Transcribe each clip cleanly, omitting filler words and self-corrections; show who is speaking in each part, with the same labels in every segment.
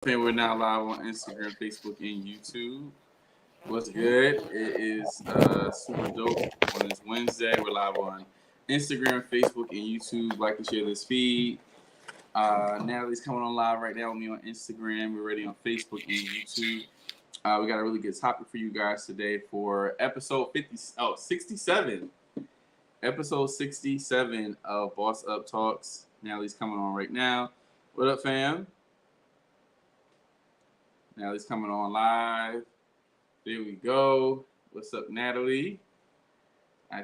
Speaker 1: And we're now live on Instagram, Facebook, and YouTube. What's good? It is super dope on this Wednesday. We're live on Instagram, Facebook, and YouTube. Like and share this feed. Natalie's coming on live right now with me on Instagram. We're ready on Facebook and YouTube. We got a really good topic for you guys today for episode 67. Episode 67 of Boss Up Talks. Natalie's coming on right now. What up, fam? Natalie's coming on live. There we go. What's up, Natalie?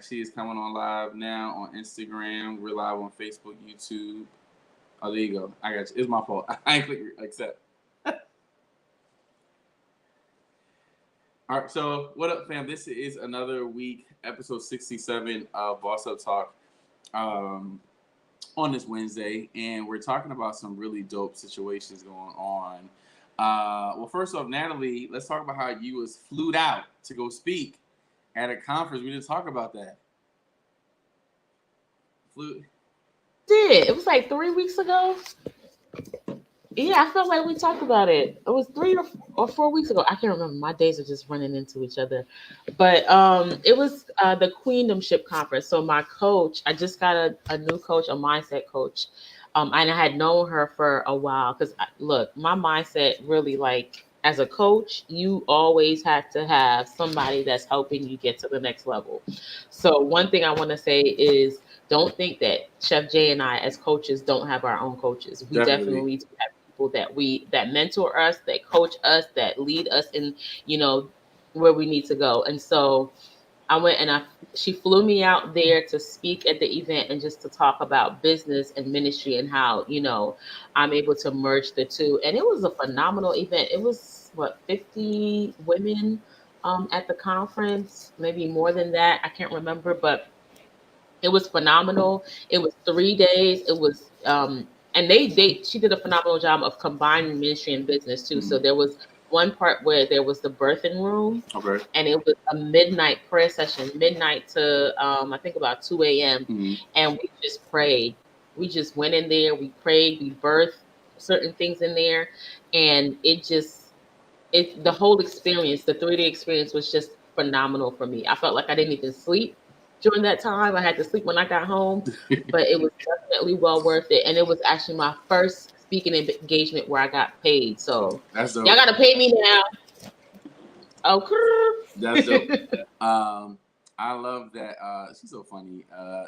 Speaker 1: She is coming on live now on Instagram. We're live on Facebook, YouTube. Oh, there you go. I got you. It's my fault. I ain't click accept. All right. So, what up, fam? This is another week, episode 67 of Boss Up Talk on this Wednesday. And we're talking about some really dope situations going on. Well, first off, Natalie, let's talk about how you was flued out to go speak at a conference. We didn't talk about that.
Speaker 2: It was like 3 weeks ago. Yeah, I felt like we talked about it. It was 3 or 4 weeks ago. I can't remember. My days are just running into each other. But it was the Queendomship conference. So my coach, I just got a new coach, a mindset coach. And I had known her for a while because look, my mindset really like as a coach, you always have to have somebody that's helping you get to the next level. So one thing I want to say is don't think that Chef J and I as coaches don't have our own coaches. We definitely do have people that mentor us, that coach us, that lead us in, you know, where we need to go. And so I went and she flew me out there to speak at the event and just to talk about business and ministry and how, I'm able to merge the two. And it was a phenomenal event. It was 50 women at the conference, maybe more than that. I can't remember, but it was phenomenal. It was 3 days. It was and she did a phenomenal job of combining ministry and business too. So there was one part where there was the birthing room.
Speaker 1: Okay.
Speaker 2: And it was a midnight prayer session, midnight to I think about 2 a.m. And we just prayed. We just went in there, we prayed, we birthed certain things in there, and the whole experience, the 3 day experience was just phenomenal for me. I felt like I didn't even sleep during that time. I had to sleep when I got home, but it was definitely well worth it. And it was actually my first speaking engagement where I got paid. So
Speaker 1: that's dope.
Speaker 2: Y'all gotta pay me now.
Speaker 1: Okay. That's dope. I love that. She's so funny.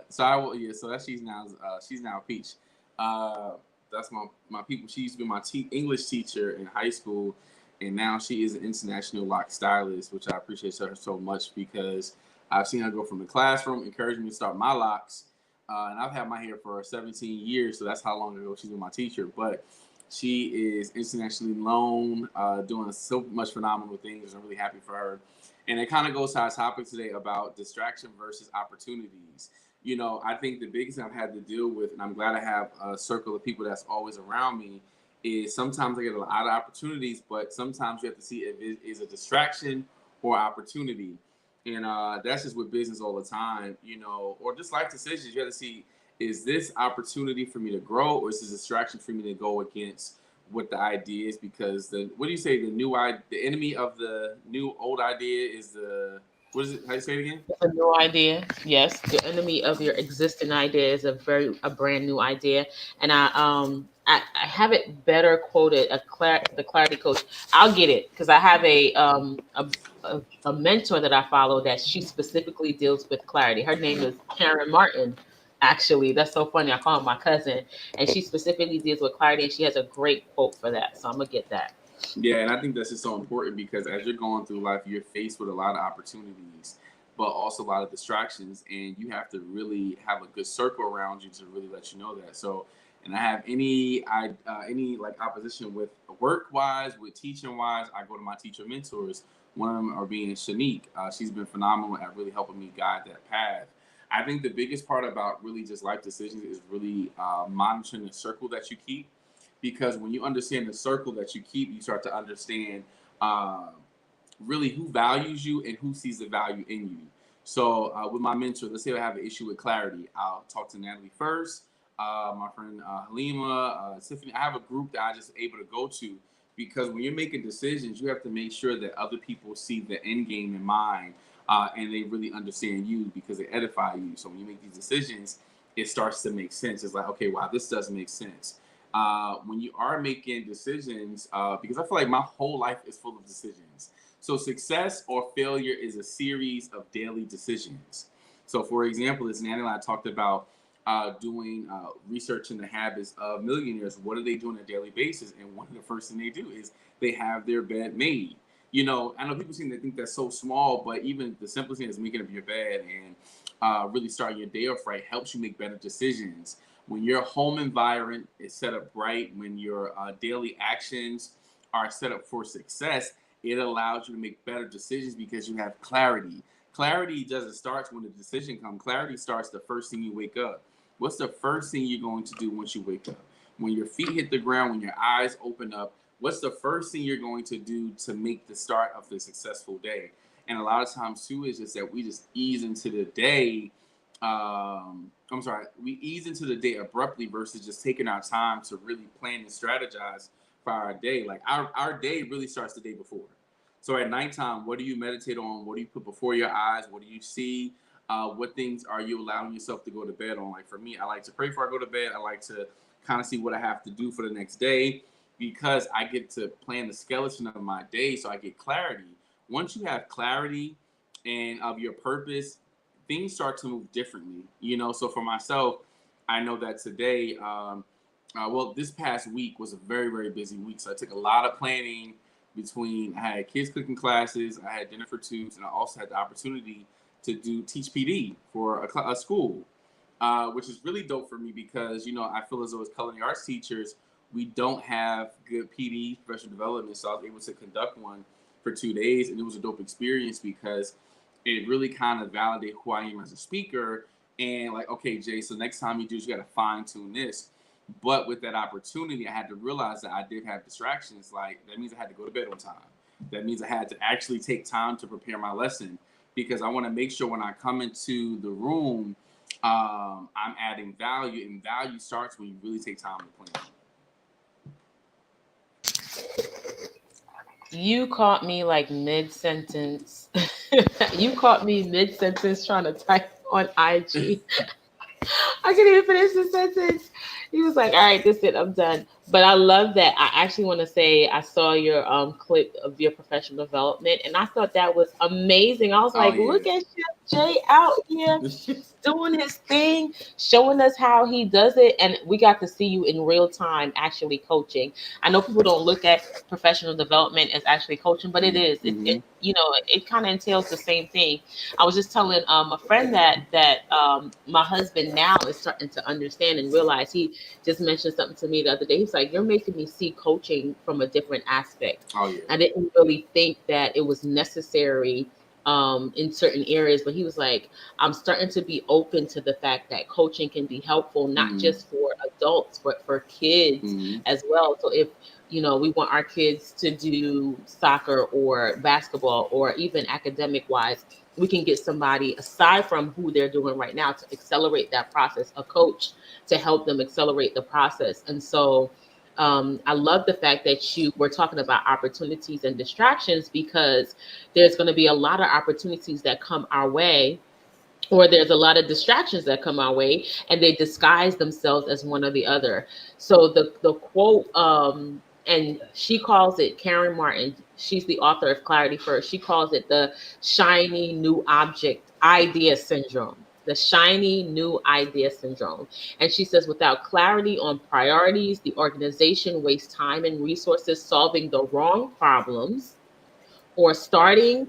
Speaker 1: So that she's now Peach. That's my people. She used to be my English teacher in high school, and now she is an international lock stylist, which I appreciate her so much because I've seen her go from the classroom, encouraging me to start my locks, and I've had my hair for 17 years, so that's how long ago she's been my teacher. But she is internationally known, doing so much phenomenal things. I'm really happy for her. And it kind of goes to our topic today about distraction versus opportunities. I think the biggest thing I've had to deal with, and I'm glad I have a circle of people that's always around me, is sometimes I get a lot of opportunities, but sometimes you have to see if it is a distraction or opportunity. And that's just with business all the time, or just life decisions. You have to see, is this opportunity for me to grow, or is this distraction for me to go against what the idea is? Because what do you say? The enemy of the new old idea is what is it? How do you say it again?
Speaker 2: It's a new idea. Yes, the enemy of your existing idea is a brand new idea. And I have it better quoted. The clarity coach. I'll get it because I have a mentor that I follow that she specifically deals with clarity. Her name is Karen Martin. Actually, that's so funny. I call her my cousin, and she specifically deals with clarity, and she has a great quote for that. So I'm gonna get that.
Speaker 1: Yeah, and I think that's just so important because as you're going through life, you're faced with a lot of opportunities, but also a lot of distractions, and you have to really have a good circle around you to really let you know that. So, and I have any like opposition with work wise, with teaching wise, I go to my teacher mentors. One of them are being Shanique. She's been phenomenal at really helping me guide that path. I think the biggest part about really just life decisions is really monitoring the circle that you keep, because when you understand the circle that you keep, you start to understand uh, really who values you and who sees the value in you. So with my mentor, let's say I have an issue with clarity, I'll talk to Natalie first, my friend Halima, Tiffany. I have a group that I just able to go to because when you're making decisions, you have to make sure that other people see the end game in mind, and they really understand you because they edify you. So when you make these decisions, it starts to make sense. It's like, okay, wow, this does make sense. When you are making decisions, because I feel like my whole life is full of decisions. So success or failure is a series of daily decisions. So, for example, as Natalie and I talked about doing research in the habits of millionaires, what do they do on a daily basis? And one of the first thing they do is they have their bed made. You know, I know people seem to think that's so small, but even the simplest thing is making up your bed and really starting your day off right helps you make better decisions. When your home environment is set up right, when your daily actions are set up for success, it allows you to make better decisions because you have clarity. Clarity doesn't start when the decision comes. Clarity starts the first thing you wake up. What's the first thing you're going to do once you wake up? When your feet hit the ground, when your eyes open up, what's the first thing you're going to do to make the start of the successful day? And a lot of times too is just that we just ease into the day. We ease into the day abruptly versus just taking our time to really plan and strategize for our day. Like our day really starts the day before. So at nighttime, what do you meditate on? What do you put before your eyes? What do you see? What things are you allowing yourself to go to bed on? Like for me, I like to pray before I go to bed. I like to kind of see what I have to do for the next day because I get to plan the skeleton of my day so I get clarity. Once you have clarity and of your purpose, things start to move differently. You know, so for myself, I know that today, this past week was a very, very busy week. So I took a lot of planning between I had kids cooking classes, I had dinner for twos, and I also had the opportunity to teach PD for a school, which is really dope for me because you know I feel as though as culinary arts teachers we don't have good PD professional development, so I was able to conduct one for 2 days, and it was a dope experience because it really kind of validated who I am as a speaker. And like, okay, Jay, so next time you do, you got to fine tune this. But with that opportunity, I had to realize that I did have distractions. Like that means I had to go to bed on time. That means I had to actually take time to prepare my lesson because I want to make sure when I come into the room, I'm adding value, and value starts when you really take time to plan.
Speaker 2: You caught me like mid sentence. You caught me mid sentence trying to type on IG. I couldn't even finish the sentence. He was like, "All right, this is it. I'm done." But I love that. I actually want to say I saw your clip of your professional development, and I thought that was amazing. I was
Speaker 1: Oh
Speaker 2: like,
Speaker 1: yeah.
Speaker 2: "Look at Chef Jay out here doing his thing, showing us how he does it." And we got to see you in real time actually coaching. I know people don't look at professional development as actually coaching, but it is.
Speaker 1: Mm-hmm.
Speaker 2: It kind of entails the same thing. I was just telling a friend that my husband now is starting to understand and realize. He just mentioned something to me the other day. He's like, "You're making me see coaching from a different aspect."
Speaker 1: Oh yeah.
Speaker 2: I didn't really think that it was necessary in certain areas, but he was like, "I'm starting to be open to the fact that coaching can be helpful, not
Speaker 1: Mm-hmm.
Speaker 2: just for adults, but for kids
Speaker 1: Mm-hmm.
Speaker 2: as well." So if we want our kids to do soccer or basketball or even academic wise, we can get somebody aside from who they're doing right now to accelerate that process, a coach to help them accelerate the process. And so I love the fact that you were talking about opportunities and distractions because there's going to be a lot of opportunities that come our way, or there's a lot of distractions that come our way, and they disguise themselves as one or the other. So the quote, and she calls it, Karen Martin, she's the author of Clarity First. She calls it the shiny new object idea syndrome. The shiny new idea syndrome. And she says, without clarity on priorities, the organization wastes time and resources solving the wrong problems, or starting,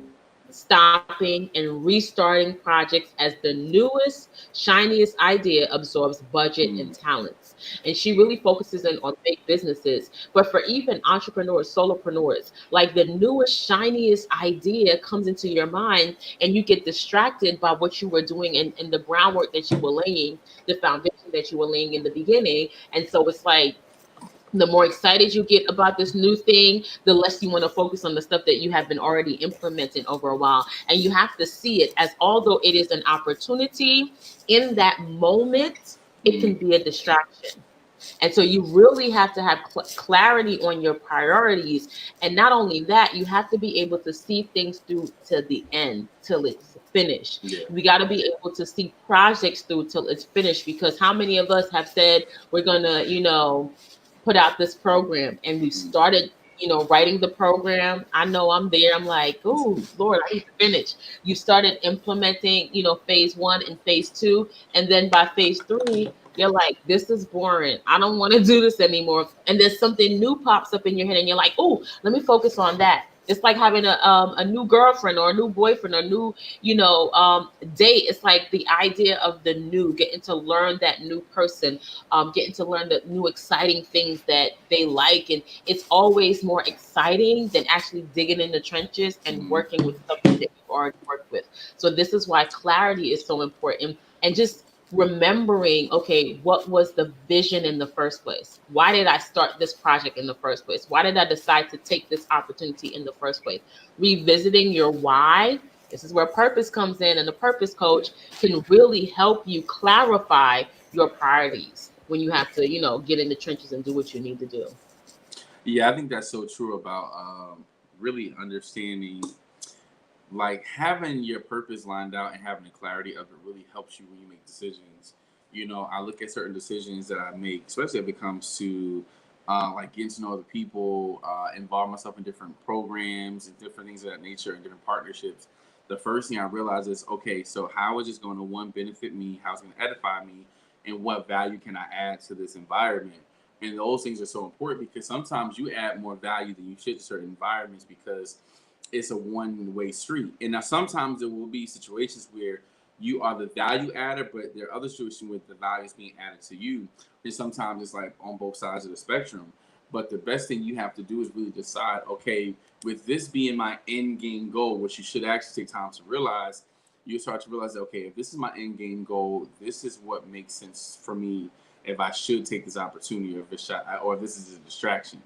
Speaker 2: stopping, and restarting projects as the newest, shiniest idea absorbs budget and
Speaker 1: Mm-hmm.
Speaker 2: talents. And she really focuses in on big businesses, but for even entrepreneurs, solopreneurs, like the newest, shiniest idea comes into your mind and you get distracted by what you were doing and the groundwork that you were laying, the foundation that you were laying in the beginning. And so it's like, the more excited you get about this new thing, the less you want to focus on the stuff that you have been already implementing over a while. And you have to see it as, although it is an opportunity, in that moment, it
Speaker 1: Mm-hmm.
Speaker 2: can be a distraction. And so you really have to have clarity on your priorities. And not only that, you have to be able to see things through to the end, till it's finished.
Speaker 1: Yeah.
Speaker 2: We got to be able to see projects through till it's finished, because how many of us have said we're going to, put out this program, and we
Speaker 1: Mm.
Speaker 2: started, writing the program. I know I'm there. I'm like, oh, Lord, I need to finish. You started implementing, phase one and phase two. And then by phase three, you're like, this is boring. I don't want to do this anymore. And then something new pops up in your head, and you're like, oh, let me focus on that. It's like having a new girlfriend or a new boyfriend or new, date. It's like the idea of the new, getting to learn that new person, getting to learn the new exciting things that they like. And it's always more exciting than actually digging in the trenches and
Speaker 1: Mm.
Speaker 2: working with something that you've already worked with. So this is why clarity is so important. And just remembering, okay, what was the vision in the first place? Why did I start this project in the first place? Why did I decide to take this opportunity in the first place? Revisiting your why. This is where purpose comes in, and the purpose
Speaker 1: Yeah.
Speaker 2: coach can really help you clarify your priorities when you have to, get in the trenches and do what you need to do.
Speaker 1: Yeah, I think that's so true about really understanding, like having your purpose lined out and having the clarity of it really helps you when you make decisions. I look at certain decisions that I make, especially if it comes to like getting to know other people, involve myself in different programs and different things of that nature and different partnerships. The first thing I realize is, okay, so how is this going to one benefit me? How is it going to edify me? And what value can I add to this environment? And those things are so important because sometimes you add more value than you should to certain environments because it's a one-way street. And now sometimes there will be situations where you are the value adder, but there are other situations where the value is being added to you. And sometimes it's like on both sides of the spectrum. But the best thing you have to do is really decide, okay, with this being my end game goal, which you should actually take time to realize, you start to realize, okay, if this is my end game goal, this is what makes sense for me if I should take this opportunity or if this is a distraction.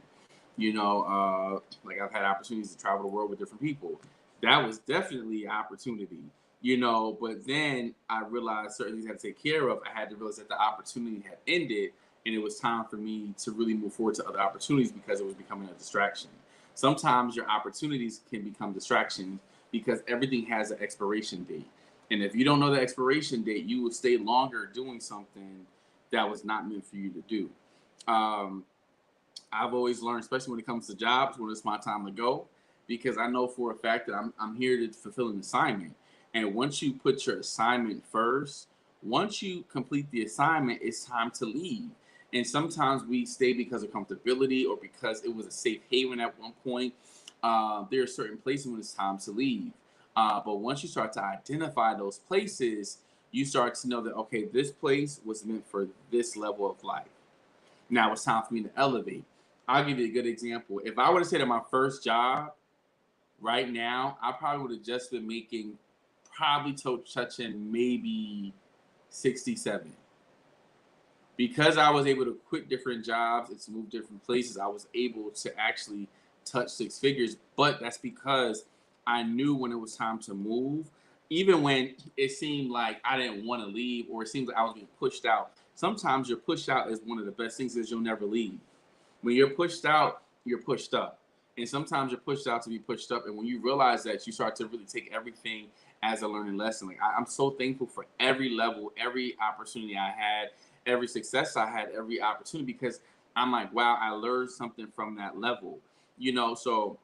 Speaker 1: Like I've had opportunities to travel the world with different people. That was definitely an opportunity, but then I realized certain things I had to take care of. I had to realize that the opportunity had ended and it was time for me to really move forward to other opportunities because it was becoming a distraction. Sometimes your opportunities can become distractions because everything has an expiration date. And if you don't know the expiration date, you will stay longer doing something that was not meant for you to do. Um, I've always learned, especially when it comes to jobs, when it's my time to go, because I know for a fact that I'm here to fulfill an assignment. And once you put your assignment first, once you complete the assignment, it's time to leave. And sometimes we stay because of comfortability or because it was a safe haven at one point. There are certain places when it's time to leave. But once you start to identify those places, you start to know that, okay, this place was meant for this level of life. Now it's time for me to elevate. I'll give you a good example. If I were to say that my first job right now, I probably would have just been making probably touching maybe 67. Because I was able to quit different jobs and to move different places, I was able to actually touch six figures. But that's because I knew when it was time to move, even when it seemed like I didn't want to leave or it seemed like I was being pushed out. Sometimes your push out is one of the best things is you'll never leave. When you're pushed out, you're pushed up. And sometimes you're pushed out to be pushed up. And when you realize that, you start to really take everything as a learning lesson. Like I'm so thankful for every level, every opportunity I had, every success I had, every opportunity, because I'm like, wow, I learned something from that level. So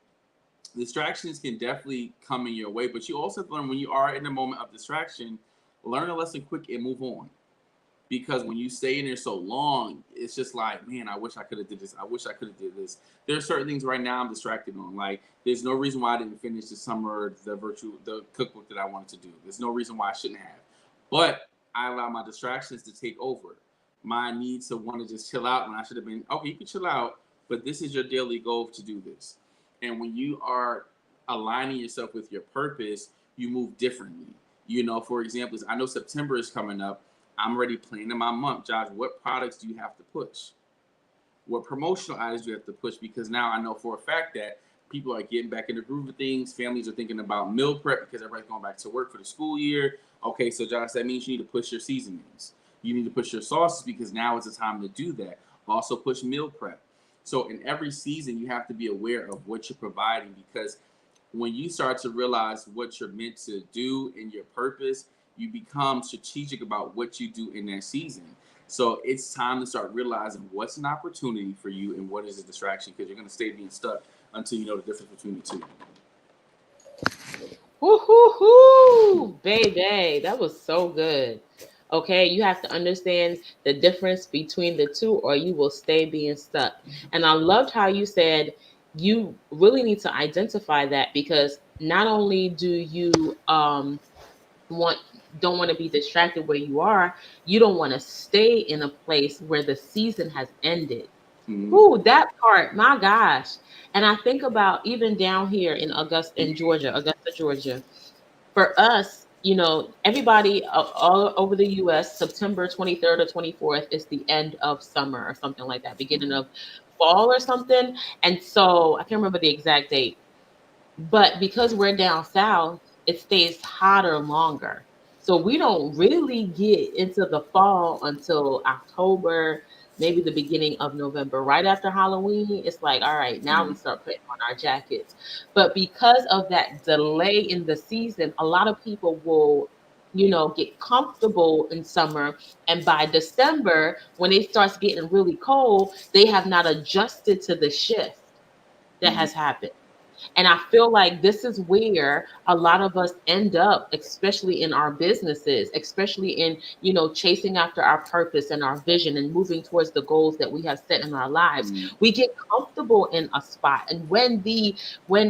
Speaker 1: distractions can definitely come in your way, but you also learn when you are in the moment of distraction, learn a lesson quick and move on. Because when you stay in there so long, it's just like, man, I wish I could have did this. I wish I could have did this. There are certain things right now I'm distracted on. Like, there's no reason why I didn't finish the summer the cookbook that I wanted to do. There's no reason why I shouldn't have. But I allow my distractions to take over. My need to want to just chill out when I should have been, okay, you can chill out, but this is your daily goal to do this. And when you are aligning yourself with your purpose, you move differently. For example, I know September is coming up. I'm already planning my month. Josh, what products do you have to push? What promotional items do you have to push? Because now I know for a fact that people are getting back in the groove of things. Families are thinking about meal prep because everybody's going back to work for the school year. Okay, so Josh, that means you need to push your seasonings. You need to push your sauces because now is the time to do that. Also push meal prep. So in every season, you have to be aware of what you're providing, because when you start to realize what you're meant to do and your purpose, you become strategic about what you do in that season. So it's time to start realizing what's an opportunity for you and what is a distraction, because you're going to stay being stuck until you know the difference between the two.
Speaker 2: Woo-hoo-hoo, baby. That was so good. Okay, you have to understand the difference between the two, or you will stay being stuck. And I loved how you said you really need to identify that, because not only do you want don't want to be distracted where you are, you don't want to stay in a place where the season has ended.
Speaker 1: Mm-hmm.
Speaker 2: Ooh, that part, my gosh. And I think about even down here in Augusta, Georgia. For us, everybody all over the US, September 23rd or 24th is the end of summer or something like that, beginning of fall or something. And so I can't remember the exact date, but because we're down south, it stays hotter longer. So we don't really get into the fall until October, maybe the beginning of November. Right after Halloween, it's like, all right, now we start putting on our jackets. But because of that delay in the season, a lot of people will, get comfortable in summer. And by December, when it starts getting really cold, they have not adjusted to the shift that
Speaker 1: Mm-hmm.
Speaker 2: has happened. And I feel like this is where a lot of us end up, especially in our businesses, especially in, chasing after our purpose and our vision and moving towards the goals that we have set in our lives.
Speaker 1: Mm-hmm.
Speaker 2: We get comfortable in a spot. And when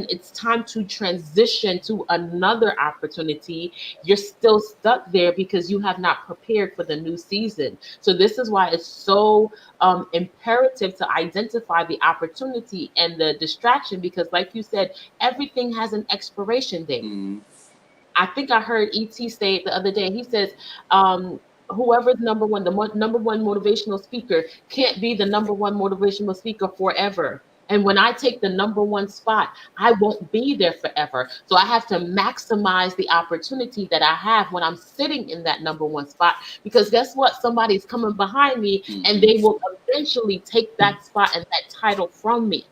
Speaker 2: it's time to transition to another opportunity, you're still stuck there because you have not prepared for the new season. So this is why it's so imperative to identify the opportunity and the distraction, because like you said, everything has an expiration date.
Speaker 1: Mm-hmm.
Speaker 2: I think I heard ET say it the other day. He says, whoever's number one motivational speaker can't be the number one motivational speaker forever. And when I take the number one spot, I won't be there forever. So I have to maximize the opportunity that I have when I'm sitting in that number one spot. Because guess what? Somebody's coming behind me and
Speaker 1: Mm-hmm.
Speaker 2: they will eventually take that spot and that title from me.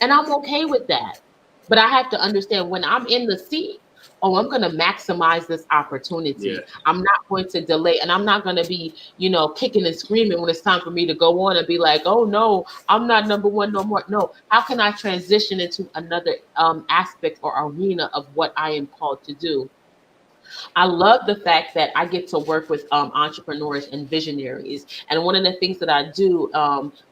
Speaker 2: And I'm okay with that. But I have to understand when I'm in the seat, oh, I'm going to maximize this
Speaker 1: Yeah.
Speaker 2: opportunity. I'm not going to delay, and I'm not going to be, kicking and screaming when it's time for me to go on and be like, oh no, I'm not number one no more. No, how can I transition into another aspect or arena of what I am called to do? I love the fact that I get to work with entrepreneurs and visionaries. And one of the things that I do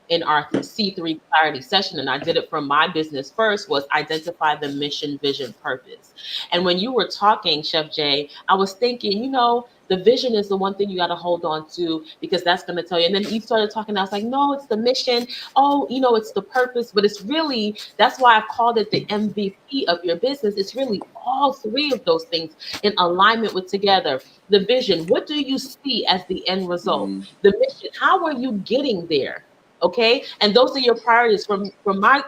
Speaker 2: in our C3 clarity session, and I did it from my business first, was identify the mission, vision, purpose. And when you were talking, Chef J, I was thinking, the vision is the one thing you got to hold on to, because that's going to tell you. And then you started talking, I was like, no, it's the mission. Oh, it's the purpose, but it's really, that's why I've called it the MVP of your business. It's really all three of those things in alignment with together. The vision, what do you see as the end result?
Speaker 1: Mm-hmm.
Speaker 2: The mission, how are you getting there? Okay, and those are your priorities. From my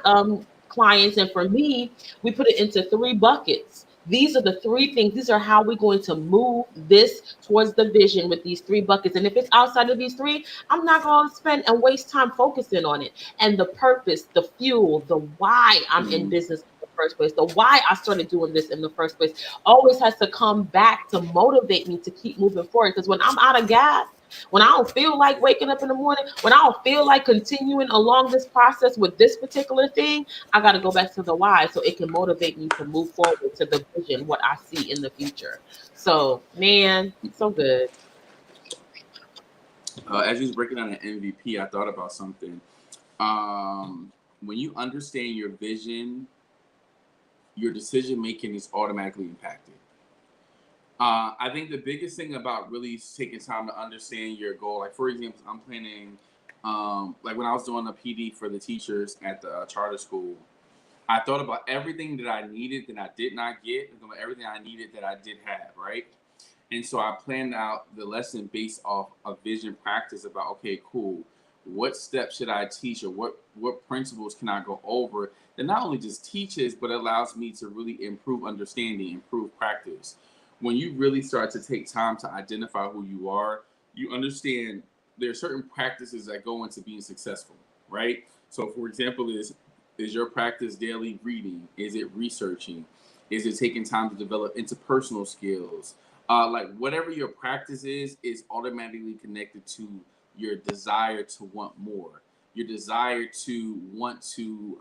Speaker 2: clients and for me, we put it into three buckets. These are the three things. These are how we're going to move this towards the vision with these three buckets. And if it's outside of these three, I'm not going to spend and waste time focusing on it. And the purpose, the fuel, the why I'm in
Speaker 1: Mm-hmm.
Speaker 2: business in the first place, the why I started doing this in the first place, always has to come back to motivate me to keep moving forward. Because when I'm out of gas, when I don't feel like waking up in the morning, when I don't feel like continuing along this process with this particular thing, I got to go back to the why so it can motivate me to move forward to the vision, what I see in the future. So, man, so good.
Speaker 1: As you was breaking down an MVP, I thought about something. When you understand your vision, your decision making is automatically impacted. I think the biggest thing about really taking time to understand your goal, like for example, I'm planning, like when I was doing a PD for the teachers at the charter school, I thought about everything that I needed that I did not get, and everything I needed that I did have, right? And so I planned out the lesson based off a vision practice about, okay, cool, what steps should I teach, or what principles can I go over that not only just teaches, but allows me to really improve understanding, improve practice. When you really start to take time to identify who you are, you understand there are certain practices that go into being successful. right? So, for example, is your practice daily reading? Is it researching? Is it taking time to develop interpersonal skills? Like whatever your practice is automatically connected to your desire to want more, your desire to want to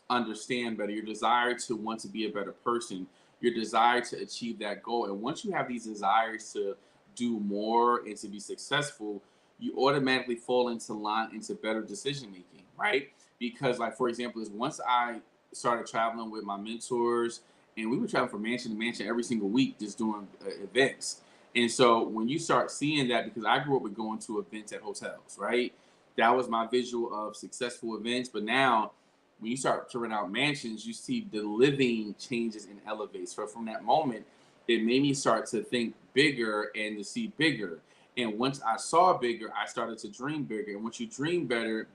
Speaker 1: understand better, your desire to want to be a better person, your desire to achieve that goal. And once you have these desires to do more and to be successful, you automatically fall into line into better decision making, right? Because, like, for example, is once I started traveling with my mentors, and we would travel from mansion to mansion every single week, just doing events. And so when you start seeing that, because I grew up with going to events at hotels, right? That was my visual of successful events. But now, when you start to rent out mansions, you see the living changes and elevates. So from that moment, it made me start to think bigger and to see bigger. And once I saw bigger, I started to dream bigger. And once you dream bigger,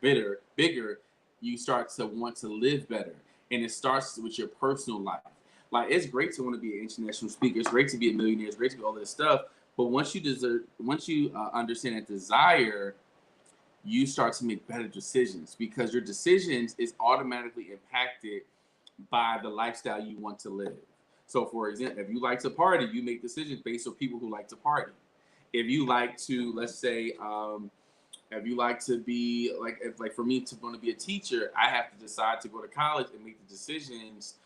Speaker 1: you start to want to live better. And it starts with your personal life. Like, it's great to want to be an international speaker. It's great to be a millionaire. It's great to be all this stuff. But once you understand that desire, you start to make better decisions, because your decisions is automatically impacted by the lifestyle you want to live. So, for example, if you like to party, you make decisions based on people who like to party. If you like to, let's say, if you like to be like for me to want to be a teacher, I have to decide to go to college and make the decisions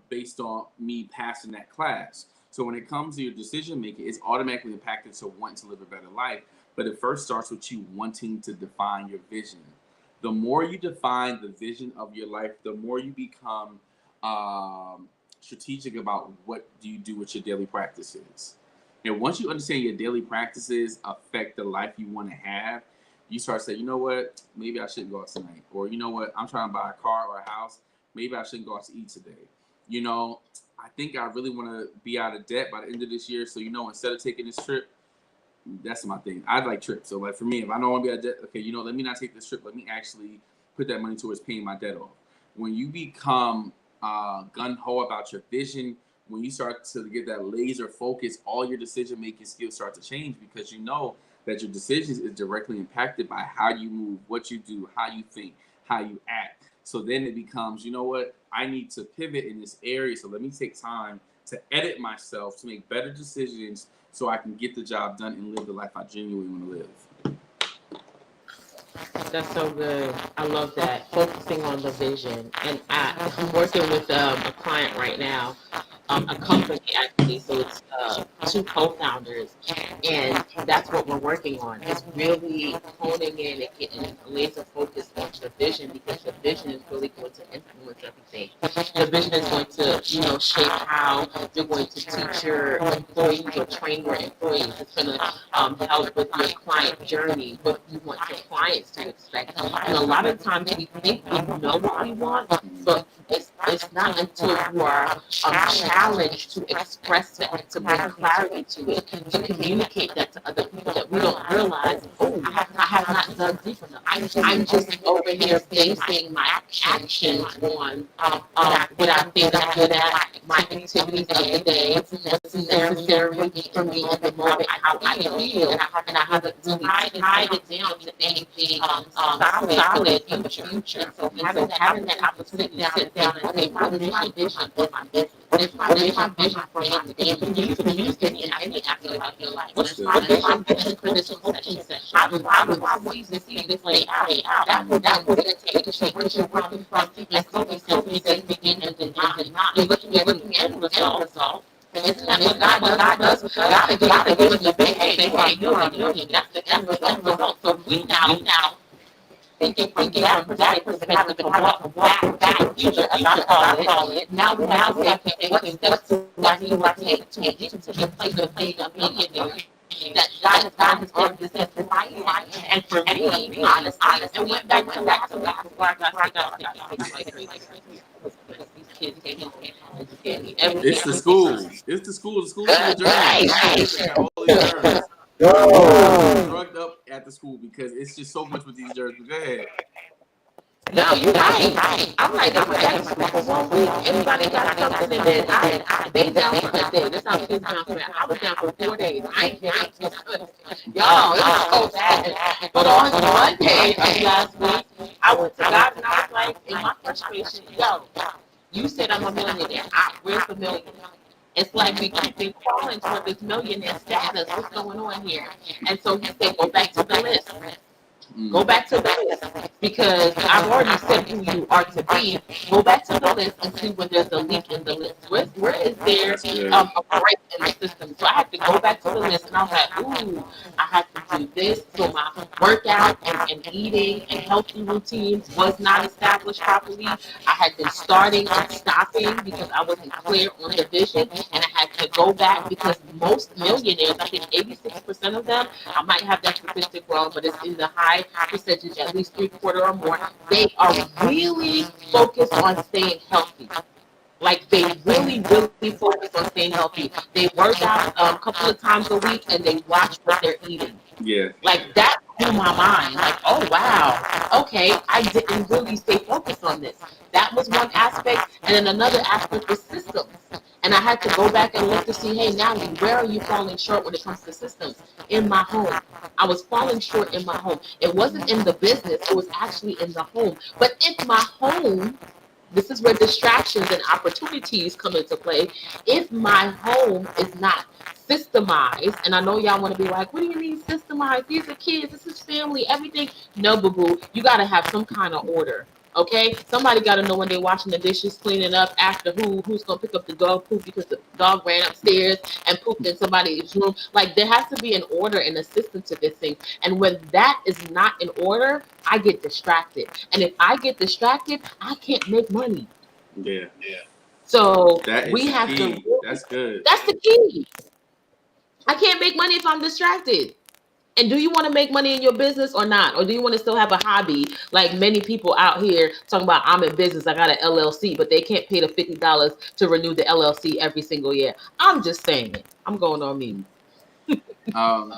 Speaker 1: based on me passing that class. So when it comes to your decision making, it's automatically impacted to wanting to live a better life. But it first starts with you wanting to define your vision. The more you define the vision of your life, the more you become strategic about what do you do with your daily practices. And once you understand your daily practices affect the life you want to have, you start to say, you know what, maybe I shouldn't go out tonight. Or, you know what, I'm trying to buy a car or a house. Maybe I shouldn't go out to eat today. You know, I think I really want to be out of debt by the end of this year. So, you know, instead of taking this trip, that's my thing. I like trips. So, like, for me, if I don't want to be out of debt, okay, you know, let me not take this trip. Let me actually put that money towards paying my debt off. When you become gung-ho about your vision, when you start to get that laser focus, all your decision-making skills start to change, because you know that your decisions is directly impacted by how you move, what you do, how you think, how you act. So then it becomes, you know what, I need to pivot in this area. So let me take time to edit myself to make better decisions so I can get the job done and live the life I genuinely want to live.
Speaker 2: That's so good. I love that. Focusing on the vision. And I'm working with a client right now, a company actually. So it's two co-founders, and that's what we're working on. Is really honing in and getting laser focused on the vision, because the vision is really going to influence everything. The vision is going to, shape how you're going to teach your employees or train your employees. It's going to help with your client journey, what you want your clients to expect. And a lot of times we think we know what we want, but it's not until you are challenged to express it, to bring clarity to it, to communicate that to other people, that we don't realize, oh, I have not done deep enough. I'm just over here basing my actions on what I think I'm good at, my activities of the day, what's necessary for me at the moment, how I feel, and I haven't really tied it down to anything solid in the future. So having that opportunity to sit down and say, what is my vision for my business? What is my vision for my family? You can use any aspect of your life. What's my vision for this coaching session? How do I see this play out? That would take where you're working from, and focus begin and not. You're looking at the end result. Isn't that what God does? God gives you the big, hey, you're a million. That's the end result. So we now thinking from that perspective and walk back to the future, as I call it. Now say, okay, what steps do I need to take to get to the place of being a millionaire? That God has given this in my life. And for me, honestly, and went back to that before I got these kids taking
Speaker 1: It's the school. It's the school. The school is the journey. Got all these germs. Drugged up at the school because it's just so much with these germs. Go ahead.
Speaker 2: No, you're right. I'm like, I'm back for 1 week. Everybody got something, and then they down for a day. That's how kids down for that. I was down for 4 days. I ain't down for y'all. It was so bad. But on Monday of last week, I went to God and I was like, in my frustration, yo, you said I'm a millionaire. Where's the millionaire? It's like we keep been crawling toward this millionaire status. What's going on here? And so he said, go back to the list. Go back to the list because I've already said who you are to be. Go back to the list and see when there's a leak in the list. Where is there a break in the system? So I had to go back to the list and I was like, ooh, I have to do this. So my workout and eating and healthy routines was not established properly. I had been starting and stopping because I wasn't clear on the vision, and I had to go back because most millionaires, I think 86% of them, I might have that statistic wrong, but it's in the high percentage, at least 3/4 or more, they are really focused on staying healthy. Like they really focus on staying healthy. They work out a couple of times a week and they watch what they're eating.
Speaker 1: Yeah.
Speaker 2: Like that blew my mind. Like, oh wow, okay, I didn't really stay focused on this. That was one aspect, and then another aspect was systems. And I had to go back and look to see, hey, Natalie, where are you falling short when it comes to systems? In my home. I was falling short in my home. It wasn't in the business, it was actually in the home. But in my home, this is where distractions and opportunities come into play. If my home is not systemized, and I know y'all want to be like, what do you mean systemized? These are kids, this is family, everything. No, boo boo, you got to have some kind of order. Okay, somebody got to know when they're washing the dishes, cleaning up after who's gonna pick up the dog poop because the dog ran upstairs and pooped in somebody's room. Like there has to be an order and a system to this thing. And when that is not in order, I get distracted. And if I get distracted, I can't make money.
Speaker 1: Yeah.
Speaker 2: So
Speaker 1: That
Speaker 2: we
Speaker 1: is
Speaker 2: have to
Speaker 1: key.
Speaker 2: really,
Speaker 1: That's good.
Speaker 2: that's the key. I can't make money if I'm distracted. And do you want to make money in your business or not? Or do you want to still have a hobby? Like many people out here talking about, I'm in business, I got an LLC, but they can't pay the $50 to renew the LLC every single year. I'm just saying it. I'm going on mute.
Speaker 1: Um,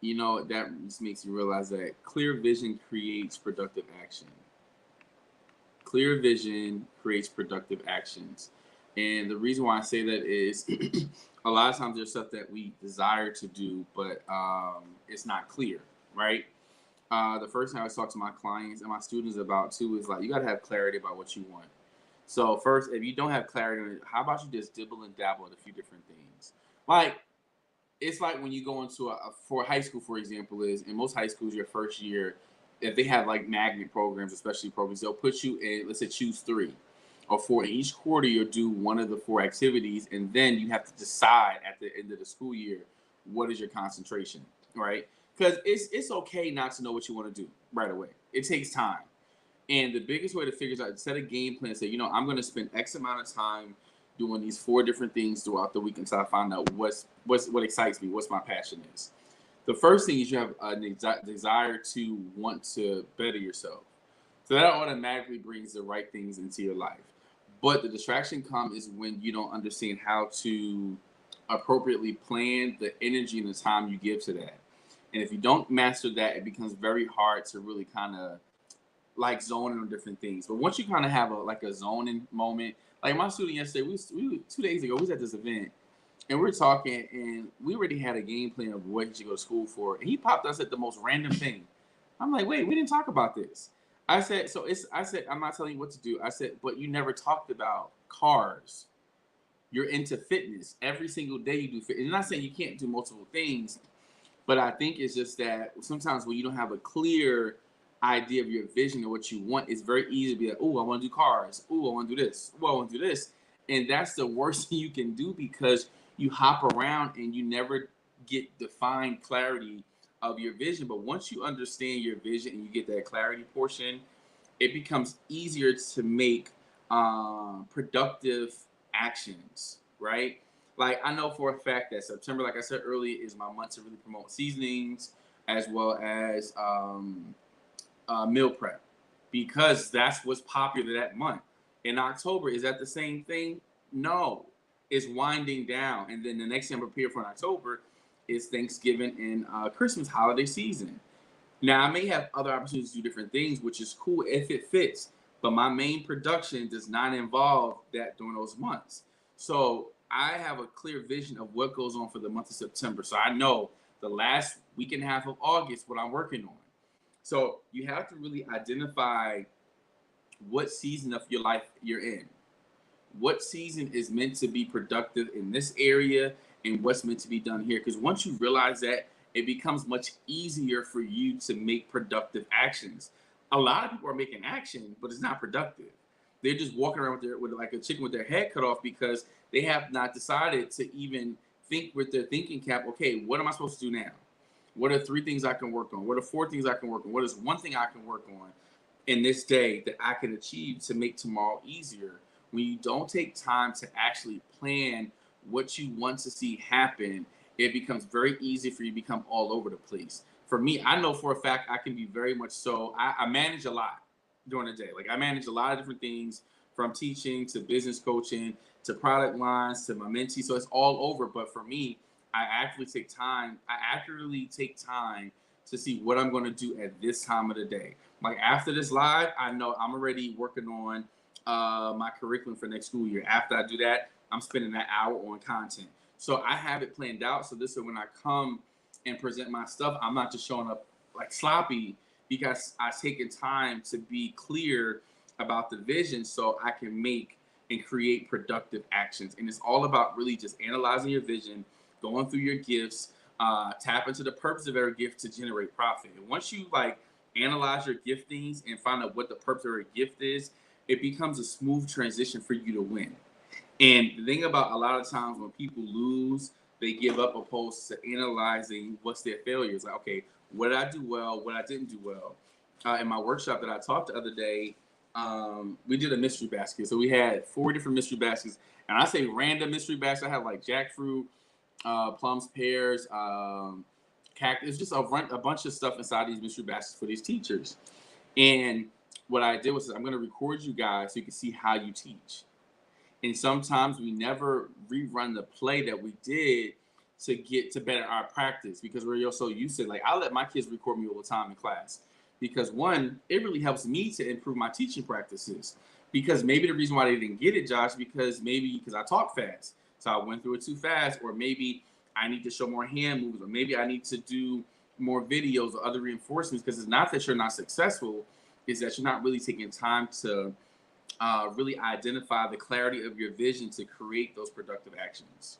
Speaker 1: that just makes you realize that clear vision creates productive action. Clear vision creates productive actions. And the reason why I say that is a lot of times there's stuff that we desire to do, but it's not clear, right? The first thing I always talk to my clients and my students about too is like, you got to have clarity about what you want. So first, if you don't have clarity, how about you just dibble and dabble at a few different things? Like, it's like when you go into for high school, for example, is in most high schools, your first year, if they have like magnet programs, especially programs, they'll put you in, let's say, choose 3 or 4. In each quarter, you'll do one of the 4 activities, and then you have to decide at the end of the school year what is your concentration, right? Because it's okay not to know what you want to do right away. It takes time. And the biggest way to figure it out, set a game plan, say, I'm going to spend X amount of time doing these 4 different things throughout the week until I find out what excites me, what's my passion is. The first thing is you have a desire to want to better yourself. So that automatically brings the right things into your life. But the distraction comes is when you don't understand how to appropriately plan the energy and the time you give to that. And if you don't master that, it becomes very hard to really kind of like zoning on different things. But once you kind of have a zoning moment, like my student yesterday, we 2 days ago, we was at this event and we were talking and we already had a game plan of what he should go to school for. And he popped us at the most random thing. I'm like, wait, we didn't talk about this. I said, I'm not telling you what to do. I said, but you never talked about cars. You're into fitness. Every single day you do fitness. I'm not saying you can't do multiple things, but I think it's just that sometimes when you don't have a clear idea of your vision or what you want, it's very easy to be like, oh, I want to do cars. Oh, I want to do this. Oh, I want to do this. And that's the worst thing you can do because you hop around and you never get defined clarity of your vision. But once you understand your vision and you get that clarity portion, it becomes easier to make productive actions, right? Like I know for a fact that September, like I said earlier, is my month to really promote seasonings as well as meal prep because that's what's popular that month. In October, is that the same thing? No, it's winding down. And then the next thing I'm prepared for in October is Thanksgiving and Christmas holiday season. Now, I may have other opportunities to do different things, which is cool if it fits. But my main production does not involve that during those months. So I have a clear vision of what goes on for the month of September. So I know the last week and a half of August what I'm working on. So you have to really identify what season of your life you're in. What season is meant to be productive in this area and what's meant to be done here. Because once you realize that, it becomes much easier for you to make productive actions. A lot of people are making action, but it's not productive. They're just walking around with like a chicken with their head cut off because they have not decided to even think with their thinking cap. Okay, what am I supposed to do now? What are 3 things I can work on? What are 4 things I can work on? What is 1 thing I can work on in this day that I can achieve to make tomorrow easier? When you don't take time to actually plan what you want to see happen, it becomes very easy for you to become all over the place. For me, I know for a fact I can be very much so. I manage a lot during the day. Like I manage a lot of different things from teaching to business coaching to product lines to my mentee. So it's all over. But for me, I actually take time. I accurately take time to see what I'm going to do at this time of the day. Like after this live, I know I'm already working on my curriculum for next school year. After I do that, I'm spending that hour on content. So I have it planned out. So this way, when I come and present my stuff, I'm not just showing up like sloppy because I've taken time to be clear about the vision so I can make and create productive actions. And it's all about really just analyzing your vision, going through your gifts, tap into the purpose of every gift to generate profit. And once you like analyze your giftings and find out what the purpose of every gift is, it becomes a smooth transition for you to win. And the thing about a lot of times when people lose, they give up opposed to analyzing what's their failures. Like, okay, what did I do well? What I didn't do well? In my workshop that I taught the other day, we did a mystery basket. So we had 4 different mystery baskets. And I say random mystery baskets. I have like jackfruit, plums, pears, cactus, just a bunch of stuff inside these mystery baskets for these teachers. And what I did was I'm going to record you guys so you can see how you teach. And sometimes we never rerun the play that we did to get to better our practice because we're so used to it. Like I let my kids record me all the time in class because 1, it really helps me to improve my teaching practices. Because maybe the reason why they didn't get it, Josh, because I talk fast. So I went through it too fast, or maybe I need to show more hand movements, or maybe I need to do more videos or other reinforcements because it's not that you're not successful, it's that you're not really taking time to really identify the clarity of your vision to create those productive actions.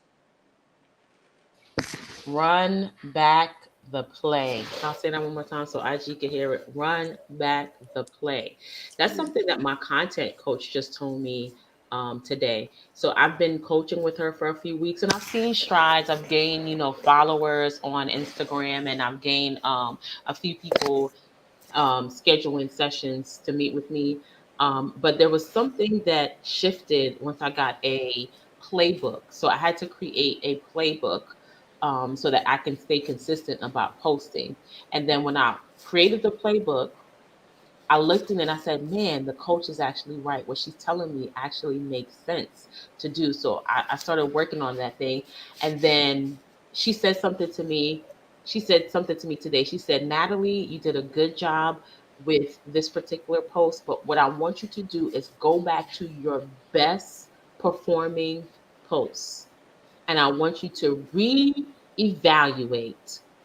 Speaker 2: Run back the play. I'll say that one more time so IG can hear it. Run back the play. That's something that my content coach just told me today. So I've been coaching with her for a few weeks and I've seen strides. I've gained, followers on Instagram and I've gained a few people scheduling sessions to meet with me. But there was something that shifted once I got a playbook. So I had to create a playbook so that I can stay consistent about posting. And then when I created the playbook, I looked in it and I said, man, the coach is actually right. What she's telling me actually makes sense to do. So I started working on that thing. And then she said something to me. She said something to me today. She said, Natalie, you did a good job with this particular post. But what I want you to do is go back to your best performing posts. And I want you to re-evaluate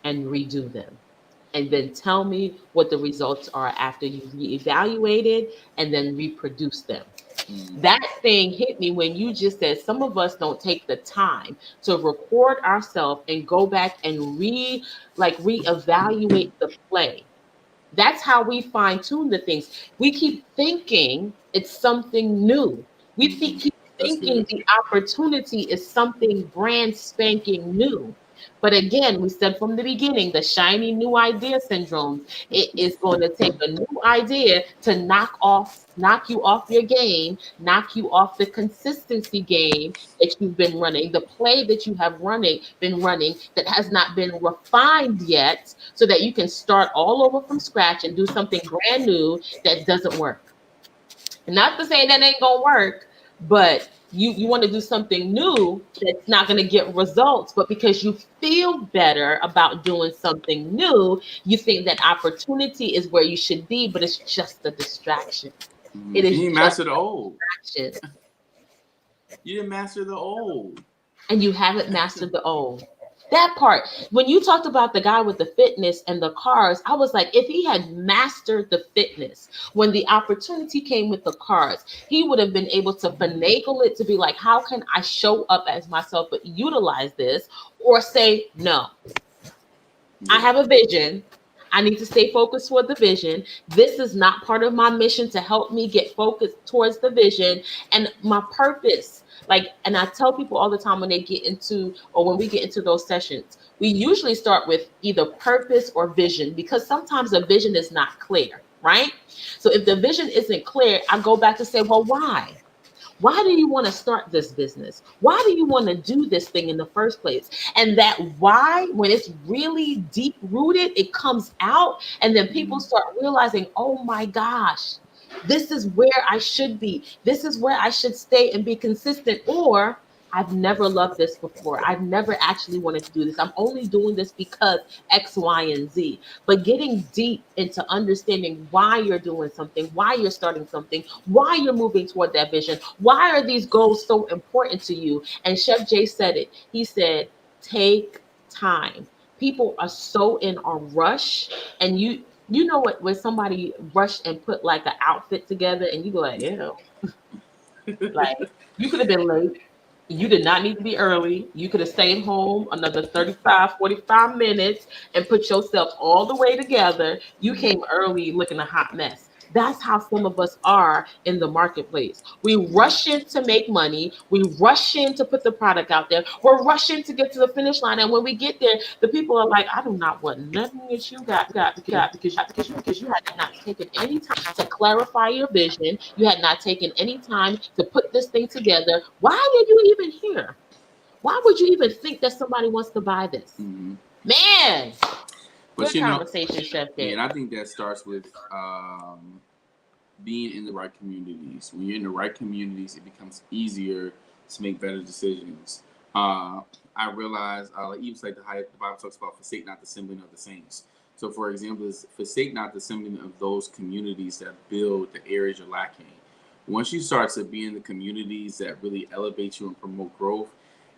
Speaker 2: and redo them and then tell me what the results are after you've reevaluated and then reproduce them. That thing hit me when you just said some of us don't take the time to record ourselves and go back and reevaluate the play. That's how we fine tune the things. We keep thinking it's something new. Keep thinking the opportunity is something brand spanking new. But again, we said from the beginning, the shiny new idea syndrome. It is going to take a new idea to knock you off your game, knock you off the consistency game that you've been running, the play that you have been running that has not been refined yet, so that you can start all over from scratch and do something brand new that doesn't work. Not to say that ain't gonna work, but you want to do something new that's not going to get results, but because you feel better about doing something new, you think that opportunity is where you should be, but it's just a distraction. It is
Speaker 1: You
Speaker 2: just
Speaker 1: master the old.
Speaker 2: a distraction.
Speaker 1: You didn't master the old.
Speaker 2: And you haven't mastered the old. That part, when you talked about the guy with the fitness and the cars, I was like, if he had mastered the fitness, when the opportunity came with the cars, he would have been able to finagle it to be like, how can I show up as myself but utilize this? Or say, no, I have a vision. I need to stay focused toward the vision. This is not part of my mission to help me get focused towards the vision and my purpose. Like, and I tell people all the time when they get into, or when we get into those sessions, we usually start with either purpose or vision because sometimes the vision is not clear, right? So if the vision isn't clear, I go back to say, well, why? Why do you want to start this business? Why do you want to do this thing in the first place? And that why, when it's really deep rooted, it comes out. And then people start realizing, oh my gosh, this is where I should be. This is where I should stay and be consistent. Or I've never loved this before. I've never actually wanted to do this. I'm only doing this because X, Y, and Z. But getting deep into understanding why you're doing something, why you're starting something, why you're moving toward that vision, why are these goals so important to you? And Chef J said it. He said, take time. People are so in a rush, and you know what, when somebody rushed and put like an outfit together and you go like, ew, like you could have been late. You did not need to be early. You could have stayed home another 35, 45 minutes and put yourself all the way together. You came early looking a hot mess. That's how some of us are in the marketplace. We rush in to make money. We rush in to put the product out there. We're rushing to get to the finish line. And when we get there, the people are like, I do not want nothing that you got because you had not taken any time to clarify your vision. You had not taken any time to put this thing together. Why are you even here? Why would you even think that somebody wants to buy this?
Speaker 1: Mm-hmm.
Speaker 2: Man,
Speaker 1: But
Speaker 2: good conversation, Chef
Speaker 1: yeah,
Speaker 2: J.
Speaker 1: and I think that starts with being in the right communities. When you're in the right communities, it becomes easier to make better decisions. I realize, like even like the Bible talks about, forsake not the assembling of the saints. So, for example, is forsake not the assembling of those communities that build the areas you're lacking. Once you start to be in the communities that really elevate you and promote growth,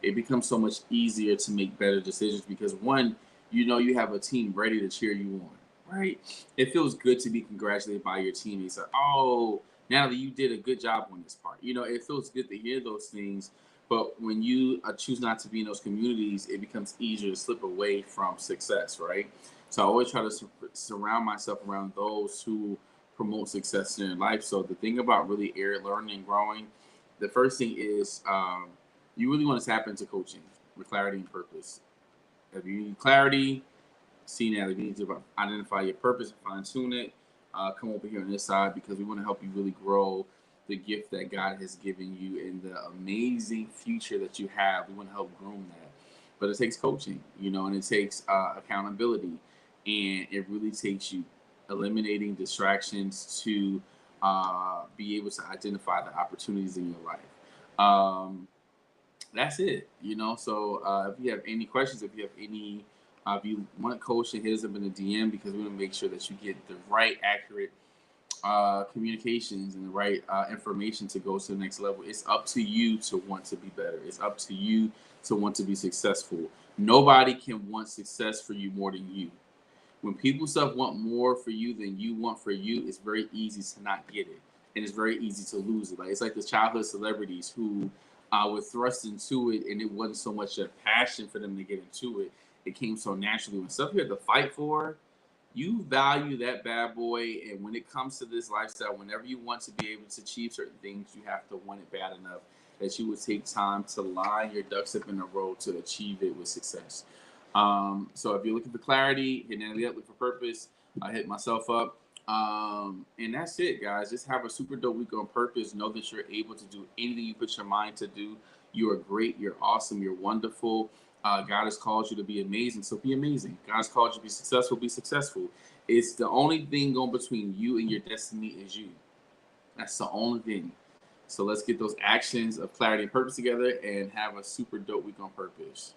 Speaker 1: it becomes so much easier to make better decisions because one, you know, you have a team ready to cheer you on, right? It feels good to be congratulated by your teammates. Like, oh, Natalie, you did a good job on this part. You know, it feels good to hear those things. But when you choose not to be in those communities, it becomes easier to slip away from success, right? So I always try to surround myself around those who promote success in their life. So the thing about really learning and growing, the first thing is you really want to tap into coaching with clarity and purpose. If you need clarity, see that. If you need to identify your purpose and fine tune it, come over here on this side because we want to help you really grow the gift that God has given you and the amazing future that you have. We want to help groom that. But it takes coaching, you know, and it takes accountability. And it really takes you eliminating distractions to be able to identify the opportunities in your life. That's it, you know. So if you have any questions, if you have any, if you want a coach, hit us up in the DM because we want to make sure that you get the right, accurate communications and the right information to go to the next level. It's up to you to want to be better. It's up to you to want to be successful. Nobody can want success for you more than you. When people stuff want more for you than you want for you, it's very easy to not get it, and it's very easy to lose it. Like it's like the childhood celebrities who were thrust into it, and it wasn't so much a passion for them to get into it. It came so naturally. When stuff you had to fight for, you value that bad boy. And when it comes to this lifestyle, whenever you want to be able to achieve certain things, you have to want it bad enough that you would take time to line your ducks up in a row to achieve it with success. So if you're looking for clarity, hit Natalie up, look for purpose. I hit myself up. And that's it, guys. Just have a super dope week on purpose. Know that you're able to do anything you put your mind to do. You are great. You're awesome. You're wonderful. God has called you to be amazing, so be amazing. God has called you to be successful. Be successful. It's the only thing going between you and your destiny is you. That's the only thing. So let's get those actions of clarity and purpose together and have a super dope week on purpose.